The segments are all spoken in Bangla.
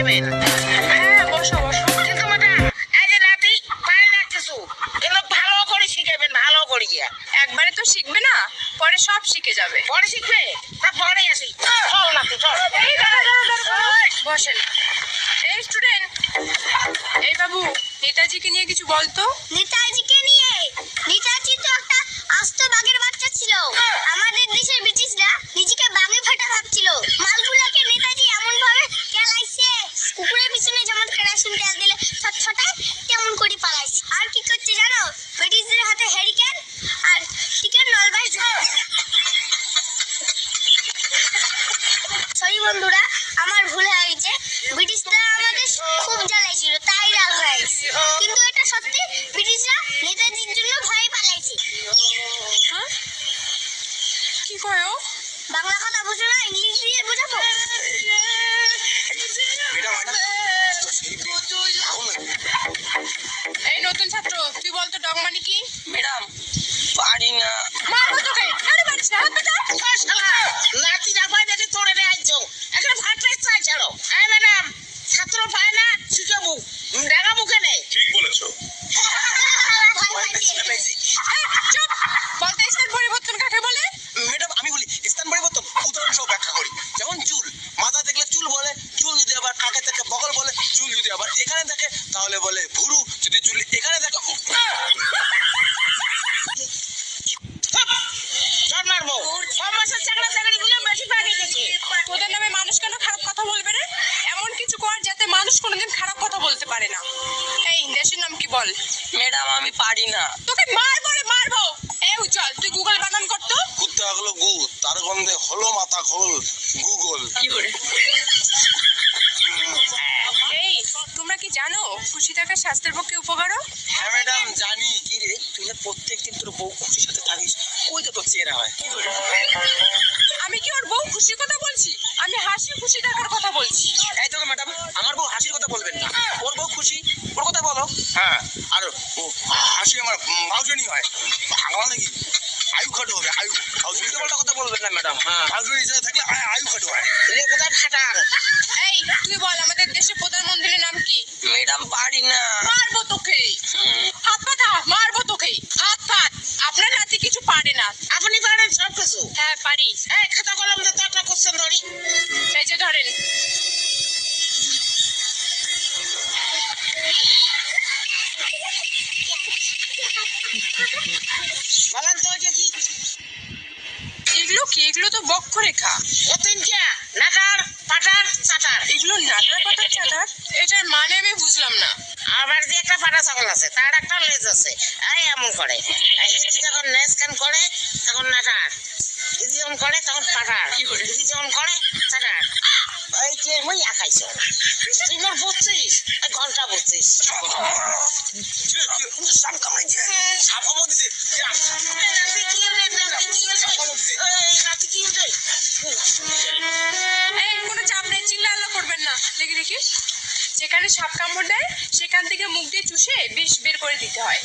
শিখেবেন। হ্যাঁ বসো বসো। কিন্তু ম্যাডাম এই যে নাতি পারে না কিছু, কিন্তু ভালো করে শিখেবেন, ভালো করে গিয়া। একবারে তো শিখবে না, পরে সব শিখে যাবে। পরে শিখবে, তা পরে আসি। চল নাতি চল। এই দাঁড়া, বসেন। এই স্টুডেন্ট, এই বাবু, নেতাজিকে নিয়ে কিছু বলতো। নেতাজিকে নিয়ে? নেতাজি তো একটা আস্ত বাঘের বাচ্চা ছিল। আমাদের দেশের ব্রিটিশরা নিজেকে বাঘে ফাটা ভাবছিল। মালগুলাকে নেতাজি এমন ভাবে কেলাইছে, কুকুরের পিছনে যেমন কেরাসিন তেল দিলে ছটছটায় তেমন করে পালাইছে। আর কি করছে জানো? ব্রিটিশদের হাতে হ্যারিকেন আর টিকের নলবাস। সরি বন্ধুরা, আমার ভুল হয়ে গেছে। ব্রিটিশরা আমাদের খুব জ্বালাইছিল, তাই রাগ হয়েছে। কিন্তু এটা সত্যি, ব্রিটিশরা নেতাজির জন্য ভয়ে পালাইছে। হ্যাঁ? কি কয় ও? বাংলা কথা বুঝো না, ইংলিশ দিয়ে বোঝাবো? এই নতুন ছাত্র, তুই বলতো ডগ মানে কি? ম্যাডাম পারি না। মারবো তোকে। আরে মারিস না, হাত বেটা। নাতি রাখবাই দেখে তোড়ে রে আইছো, একটা ভাটরে চাই ছাড়ো। এই ম্যাডাম, ছাত্র পায় না শিখাবো, ডাঙা মুখে নেই। ঠিক বলেছো। চুপ। বলতে স্থান পরিবর্তন কাকে বলে? ম্যাডাম আমি বলি স্থান পরিবর্তন উদাহরণ সহ ব্যাখ্যা করি। যেমন চুল, মাথা দেখলে চুল বলে, চুল যদি আবার আগে থেকে বগল বলে, চুল যদি আবার এখানে থাকে তাহলে বলে ভুরু, যদি চুল এখানে থাকে চল মারবো। 6 মাসের চাকরা চাকরি গুলো বেশি পাকে গেছে। তোদের নামে মানুষ কেন খারাপ কথা বলবে রে? এমন কিছু কর যাতে মানুষ কোনোদিন খারাপ কথা বলতে পারে না। এই দেশের নাম কি বল? ম্যাডাম আমি পারি না। তোকে মারবো রে, মারবো। এই উজ্জ্বল, তুই গুগল বানান করতো। কুত্তে হলো গু, তার গন্ধে হলো মাথা খোল গুগল। কি করে? এই তোমরা কি জানো খুশি থাকা স্বাস্থ্যের পক্ষে উপকারও? হ্যাঁ ম্যাডাম জানি। কি রে তুই না প্রত্যেকদিন তোর বউ খুশির সাথে থাকিস, ওই তো তোর চেহারা হয়। আমি কি ওর বউ খুশির কথা বলছি? আমি হাসি খুশি থাকার কথা বলছি। এই তো ম্যাডাম, আমার বউ হাসির কথা বলবেন না, ওর বউ খুশি, ওর কথা বলো। হ্যাঁ, আর ও হাসি আমার ভাউজনি হয়, ভাঙা নাকি আয়ু খাটো হবে। আয়ু উল্টো পাল্টা কথা বলবেন না ম্যাডাম। হ্যাঁ, ভাউজনি হিসেবে থাকলে আয়ু খাটো হয়। রে কোথায় ফাটার? এই তুই বল আমাদের দেশের প্রধানমন্ত্রীর নাম কি? ম্যাডাম পারি না। মারবো তোকে। হাত পাতা, মারবো তোকে। হাত পাত। আপনার নাতি কিছু পারে না। আপনি পারেন সব কিছু। হ্যাঁ পারি। এই খাতা কলম দিয়ে তো একটা কোশ্চেন ধরি। এই যে ধরেন। বলেন তো এটা কি? এগুলো কি? এগুলো তো বক্ষরেখা। ও তিনটা নাটার পাটার চাটার। এগুলো নাটার পাতার চাটার? এটার মানে আমি বুঝলাম না। আবার যে একটা ফাটা ছাগল আছে, তার একটা লেজ আছে, এই এমন করে। ইদি যখন নেস্কান করে তখন নাটার, ইদি যখন করে তখন পাটার, ইদি যখন করে চাটার। এই যে মুই আঁকাইছো, তুই মোর বুঝছিস, এই ঘন্টা বুঝছিস। সাপ কামড়াইছে, সাপ কামড় দিছে। নাতি কি রে, নাতি কি রে? এই নাতি কি রে? এই কোনো চাপ নেই, চিল্লাল্লা করবেন না। দেখি দেখি। যেখানে সাপ কামড় দেয় সেখান থেকে মুখ দিয়ে চুষে বিষ বের করে দিতে হয়।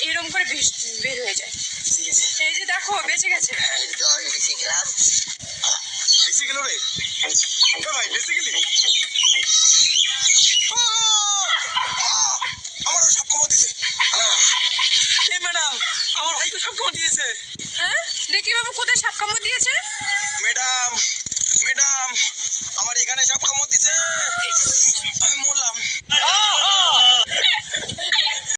এরকম করে বিষ বের হয়ে যায়। এই যে দেখো বেঁচে গেছে। বেশি গেল রে ভাই, বেশি গেলি। আমারও সাপ কামড় দিছে। এই ম্যাডাম, আমার ভাইকে সাপ কামড় দিয়েছে। হ্যাঁ দেখি বাবু, কোথায় সাপ কামড় দিয়েছে? ম্যাডাম ম্যাডাম, আমার এখানে সাপ কামড় দিছে, আমি মরলাম।